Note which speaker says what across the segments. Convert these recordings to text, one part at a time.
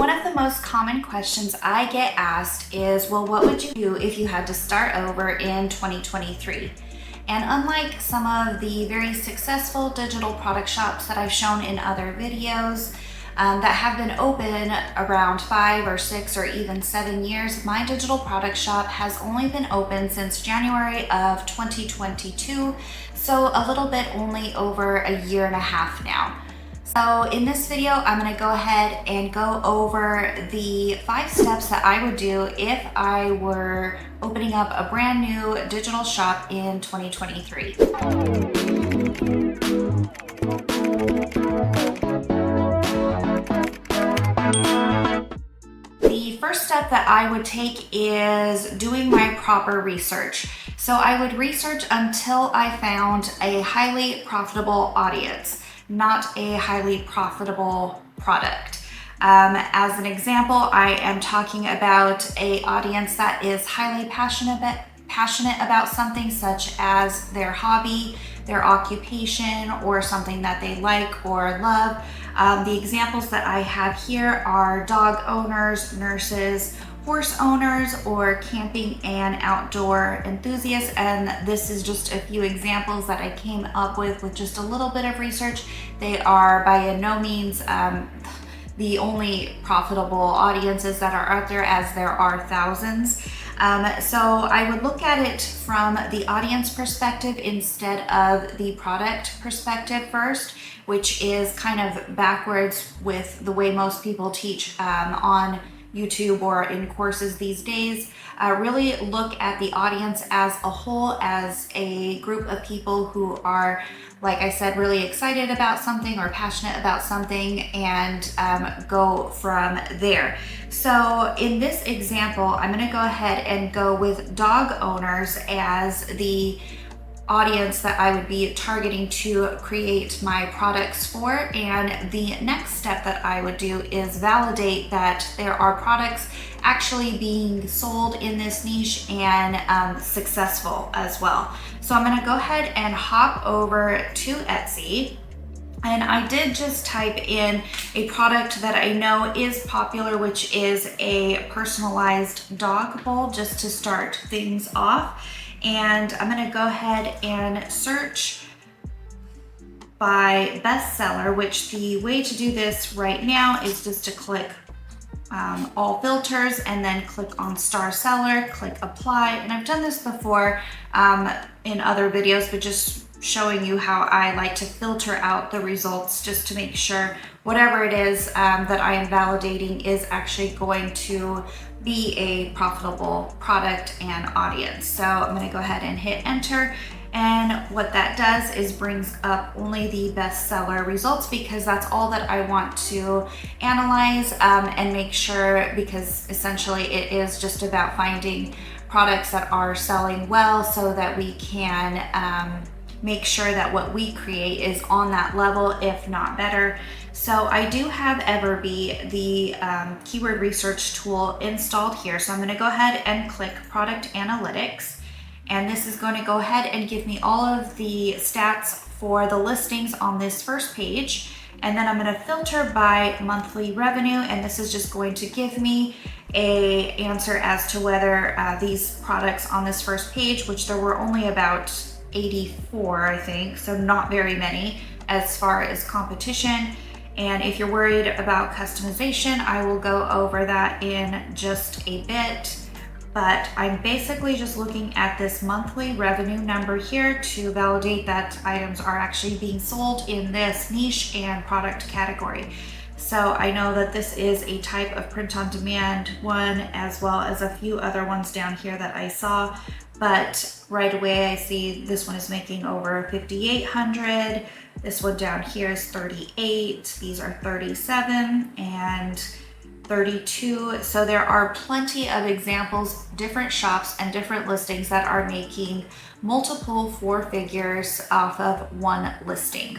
Speaker 1: One of the most common questions I get asked is, well, what would you do if you had to start over in 2023? And unlike some of the very successful digital product shops that I've shown in other videos that have been open around 5 or 6 or even 7 years, my digital product shop has only been open since January of 2022, so a little bit only over a year and a half now. So in this video, I'm going to go ahead and go over the 5 steps that I would do if I were opening up a brand new digital shop in 2023. The first step that I would take is doing my proper research. So I would research until I found a highly profitable audience, not a highly profitable product. As an example, I am talking about an audience that is highly passionate about something such as their hobby, their occupation, or something that they like or love. The examples that I have here are dog owners, nurses, horse owners, or camping and outdoor enthusiasts, and this is just a few examples that I came up with just a little bit of research. They are by no means the only profitable audiences that are out there, as there are thousands. So I would look at it from the audience perspective instead of the product perspective first, which is kind of backwards with the way most people teach on YouTube or in courses these days. Really look at the audience as a whole, as a group of people who are, like I said, really excited about something or passionate about something, and go from there. So in this example, I'm going to go ahead and go with dog owners as the audience that I would be targeting to create my products for. And the next step that I would do is validate that there are products actually being sold in this niche and successful as well. So I'm going to go ahead and hop over to Etsy. And I did just type in a product that I know is popular, which is a personalized dog bowl, just to start things off. And I'm going to go ahead and search by bestseller, which the way to do this right now is just to click all filters and then click on star seller, click apply. And I've done this before in other videos, but just showing you how I like to filter out the results just to make sure whatever it is that I am validating is actually going to be a profitable product and audience. So I'm going to go ahead and hit enter. And what that does is brings up only the bestseller results, because that's all that I want to analyze and make sure, because essentially it is just about finding products that are selling well so that we can make sure that what we create is on that level, if not better. So I do have Everbee, the keyword research tool, installed here. So I'm going to go ahead and click Product Analytics. And this is going to go ahead and give me all of the stats for the listings on this first page. And then I'm going to filter by monthly revenue. And this is just going to give me an answer as to whether these products on this first page, which there were only about 84, I think, so not very many as far as competition. And if you're worried about customization, I will go over that in just a bit. But I'm basically just looking at this monthly revenue number here to validate that items are actually being sold in this niche and product category. So I know that this is a type of print on demand one, as well as a few other ones down here that I saw. But right away I see this one is making over 5,800. This one down here is 38. These are 37 and 32. So there are plenty of examples, different shops and different listings that are making multiple 4 figures off of one listing.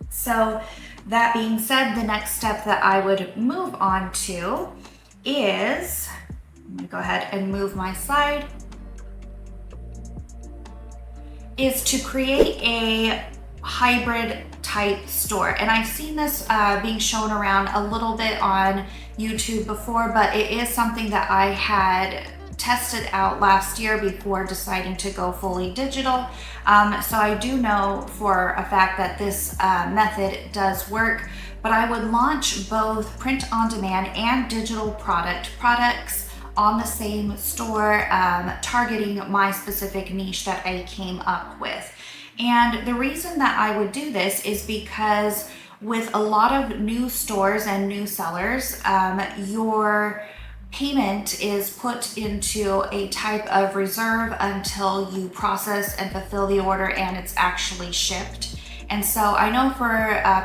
Speaker 1: So that being said, the next step that I would move on to is, I'm gonna go ahead and move my slide, is to create a hybrid type store. And I've seen this being shown around a little bit on YouTube before, but it is something that I had tested out last year before deciding to go fully digital. So I do know for a fact that this method does work, but I would launch both print on demand and digital products on the same store, targeting my specific niche that I came up with. And the reason that I would do this is because with a lot of new stores and new sellers, your payment is put into a type of reserve until you process and fulfill the order and it's actually shipped. And so I know for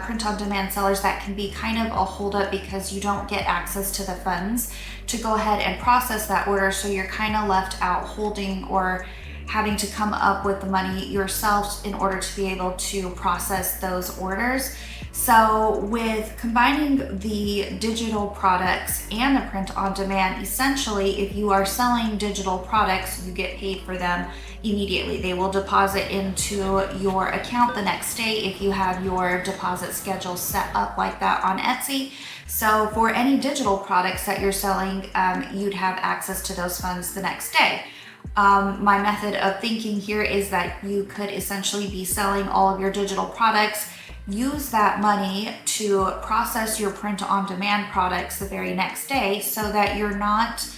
Speaker 1: print on demand sellers that can be kind of a holdup because you don't get access to the funds to go ahead and process that order. So you're kind of left out holding or having to come up with the money yourself in order to be able to process those orders. So with combining the digital products and the print on demand, essentially if you are selling digital products, you get paid for them immediately. They will deposit into your account the next day if you have your deposit schedule set up like that on Etsy. So for any digital products that you're selling, you'd have access to those funds the next day. My method of thinking here is that you could essentially be selling all of your digital products, use that money to process your print on demand products the very next day so that you're not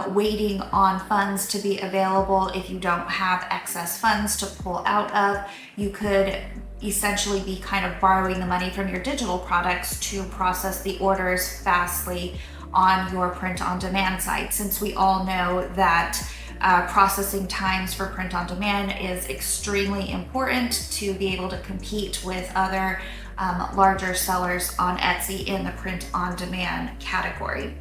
Speaker 1: waiting on funds to be available. If you don't have excess funds to pull out of, you could essentially be kind of borrowing the money from your digital products to process the orders fastly on your print on demand site, since we all know that processing times for print on demand is extremely important to be able to compete with other larger sellers on Etsy in the print on demand category.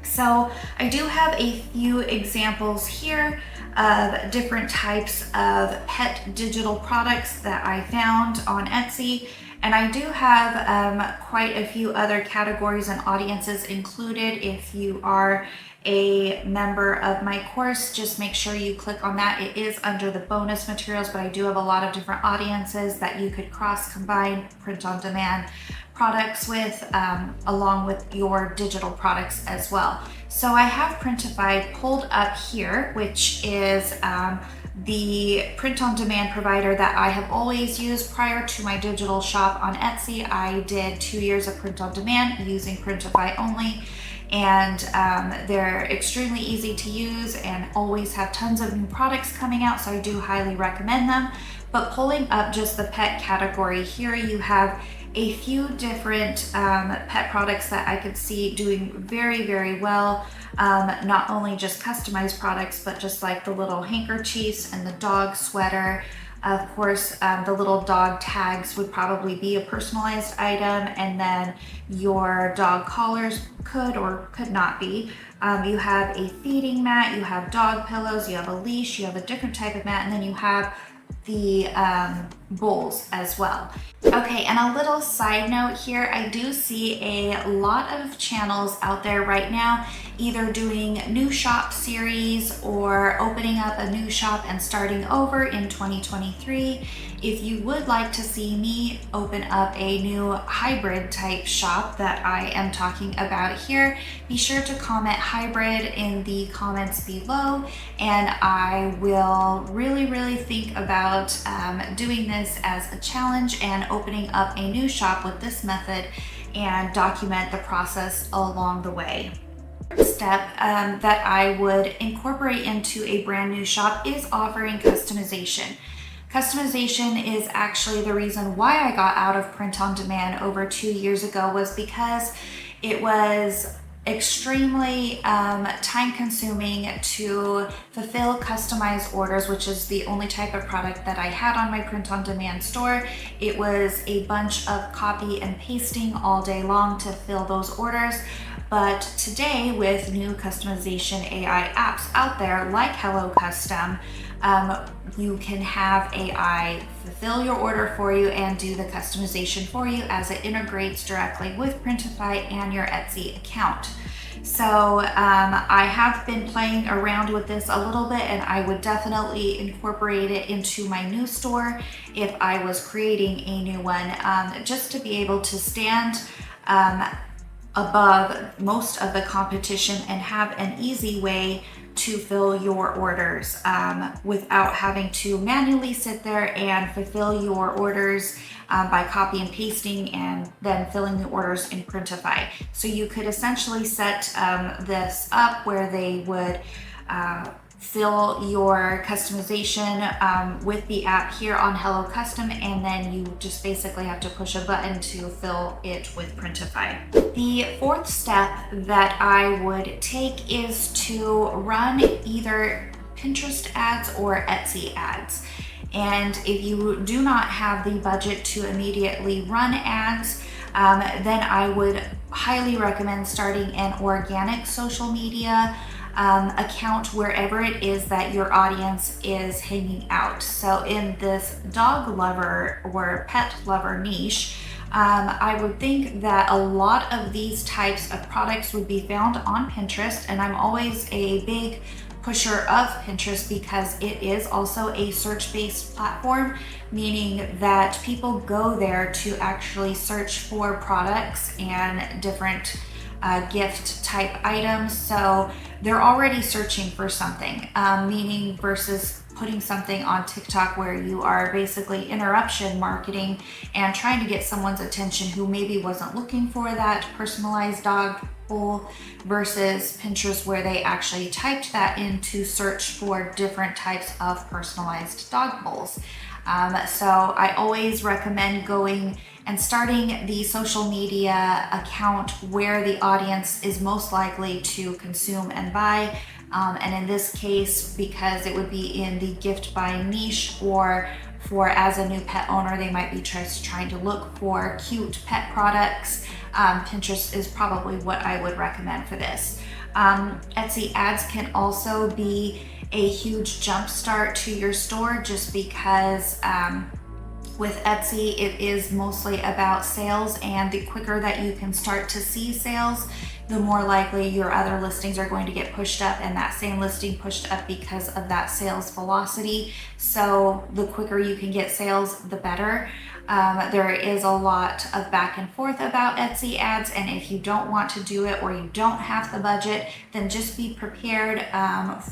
Speaker 1: So I do have a few examples here of different types of pet digital products that I found on Etsy. And I do have quite a few other categories and audiences included. If you are a member of my course, just make sure you click on that. It is under the bonus materials, but I do have a lot of different audiences that you could combine print on demand products with, along with your digital products as well. So I have Printify pulled up here, which is the print on demand provider that I have always used prior to my digital shop on Etsy. I did 2 years of print on demand using Printify only, and they're extremely easy to use and always have tons of new products coming out, so I do highly recommend them. But pulling up just the pet category here, you have a few different pet products that I could see doing very, very well. Not only just customized products, but just like the little handkerchiefs and the dog sweater. Of course, the little dog tags would probably be a personalized item, and then your dog collars could or could not be. You have a feeding mat, you have dog pillows, you have a leash, you have a different type of mat, and then you have the bowls as well. Okay, and a little side note here, I do see a lot of channels out there right now either doing new shop series or opening up a new shop and starting over in 2023. If you would like to see me open up a new hybrid type shop that I am talking about here, be sure to comment hybrid in the comments below, and I will really think about doing this as a challenge and opening up a new shop with this method and document the process along the way. Step that I would incorporate into a brand new shop is offering customization. Customization is actually the reason why I got out of print on demand over 2 years ago, was because it was extremely time consuming to fulfill customized orders, which is the only type of product that I had on my print on demand store. It was a bunch of copy and pasting all day long to fill those orders. But today, with new customization AI apps out there like Hello Custom, you can have AI fulfill your order for you and do the customization for you as it integrates directly with Printify and your Etsy account. So I have been playing around with this a little bit, and I would definitely incorporate it into my new store if I was creating a new one, just to be able to stand above most of the competition and have an easy way to fill your orders without having to manually sit there and fulfill your orders by copy and pasting and then filling the orders in Printify. So you could essentially set this up where they would fill your customization with the app here on Hello Custom, and then you just basically have to push a button to fill it with Printify. The fourth step that I would take is to run either Pinterest ads or Etsy ads. And if you do not have the budget to immediately run ads, then I would highly recommend starting an organic social media account wherever it is that your audience is hanging out. So in this dog lover or pet lover niche, I would think that a lot of these types of products would be found on Pinterest, and I'm always a big pusher of Pinterest because it is also a search-based platform, meaning that people go there to actually search for products and different gift type items. So they're already searching for something, meaning versus putting something on TikTok where you are basically interruption marketing and trying to get someone's attention who maybe wasn't looking for that personalized dog bowl, versus Pinterest where they actually typed that in to search for different types of personalized dog bowls. So I always recommend going and starting the social media account where the audience is most likely to consume and buy. And in this case, because it would be in the gift buying niche, or for as a new pet owner, they might be just trying to look for cute pet products, Pinterest is probably what I would recommend for this. Etsy ads can also be a huge jump start to your store, just because with Etsy, it is mostly about sales, and the quicker that you can start to see sales, the more likely your other listings are going to get pushed up, and that same listing pushed up because of that sales velocity. So the quicker you can get sales, the better. There is a lot of back and forth about Etsy ads, and if you don't want to do it or you don't have the budget, then just be prepared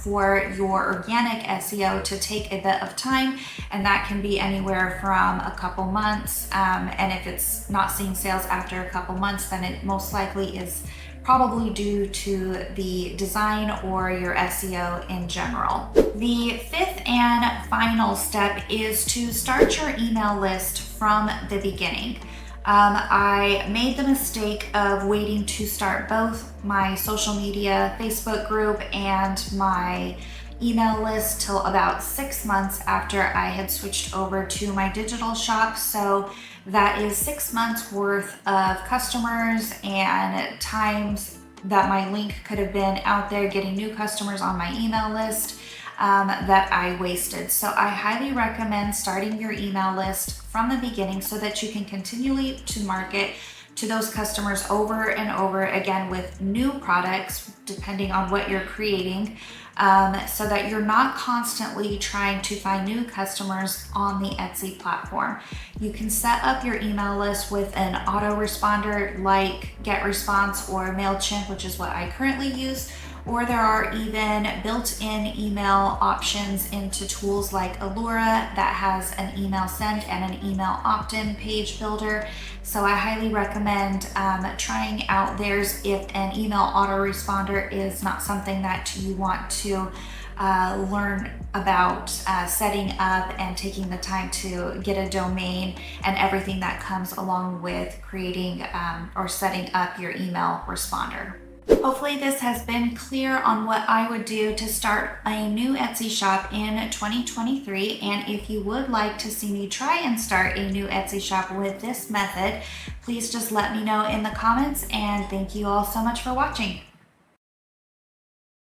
Speaker 1: for your organic SEO to take a bit of time, and that can be anywhere from a couple months. And if it's not seeing sales after a couple months, then it most likely is probably due to the design or your SEO in general. The fifth and final step is to start your email list from the beginning. I made the mistake of waiting to start both my social media Facebook group and my email list till about 6 months after I had switched over to my digital shop. So that is 6 months worth of customers and times that my link could have been out there getting new customers on my email list that I wasted. So I highly recommend starting your email list from the beginning so that you can continually to market to those customers over and over again with new products, depending on what you're creating, so that you're not constantly trying to find new customers on the Etsy platform. You can set up your email list with an autoresponder like GetResponse or MailChimp, which is what I currently use, or there are even built-in email options into tools like Allura that has an email send and an email opt-in page builder. So I highly recommend trying out theirs if an email autoresponder is not something that you want to learn about setting up and taking the time to get a domain and everything that comes along with creating or setting up your email responder. Hopefully this has been clear on what I would do to start a new Etsy shop in 2023. And if you would like to see me try and start a new Etsy shop with this method, please just let me know in the comments, and thank you all so much for watching.